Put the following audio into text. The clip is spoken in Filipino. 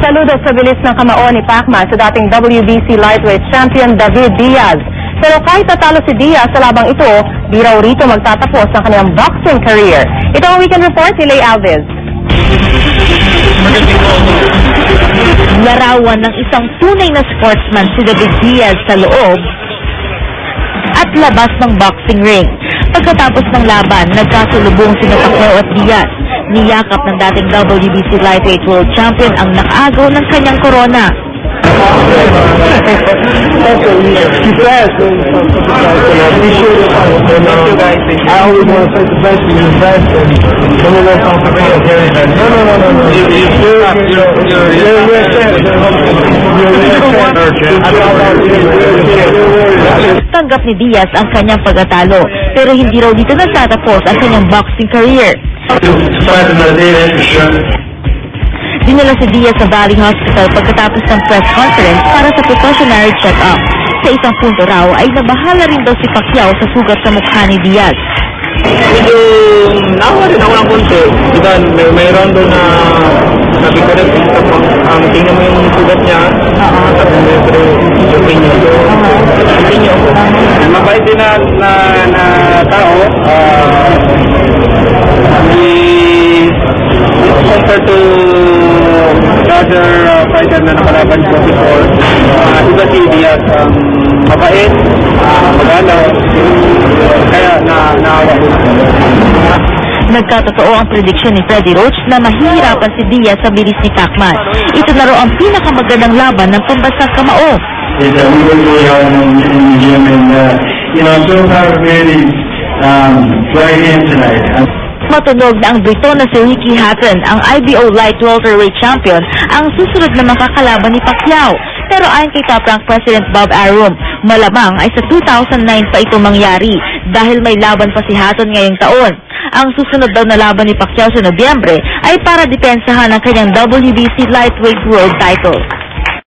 Saludo sa bilis ng kamao ni Pacman sa dating WBC lightweight champion David Diaz. Pero kahit natalo si Diaz sa labang ito, di raw rito magtatapos ang kanyang boxing career. Ito ang weekend report ni Lay Alves. Larawan ng isang tunay na sportsman si David Diaz sa loob at labas ng boxing ring. Pagkatapos ng laban, nagkasulubong sina Pacquiao at Diaz. Niyakap ng dating WBC lightweight world champion ang nakaagaw ng kanyang korona. Tanggap ni Diaz ang kanyang pagkatalo, pero hindi raw dito nagtatapos ang kanyang boxing career. Dinala si Diaz sa Valley Hospital pagkatapos ng press conference para sa precautionary check-up. Sa isang punto raw ay nabahala rin daw si Pacquiao sa sugat sa mukha ni Diaz. Medyo nawa rin ako ng konti. Diba, mayroon doon na sabi ko rin, tingnan mo yung sugat niya. Sabi mo yung opinion. Opinion ko. Mabait din na tao. Compared to other fighter na nakalaban ko before, iba si Diaz, mabait, magalaw, kaya naawa ko. Nagkatotoo ang prediksyon ni Freddie Roach na mahihirapan si Diaz sa bilis ni Pacman. Ito na raw ang pinakamagandang laban ng pambansang kamao. We work really hard in the gym and, I'm so proud of Randy's right hand tonight. Matunog na ang Brito na si Ricky Hatton, ang IBO light welterweight champion, ang susunod na makakalaban ni Pacquiao. Pero ayon kay Top Rank President Bob Arum, malamang ay sa 2009 pa ito mangyari dahil may laban pa si Hatton ngayong taon. Ang susunod daw na laban ni Pacquiao sa Nobyembre ay para depensahan ang kanyang WBC lightweight world title.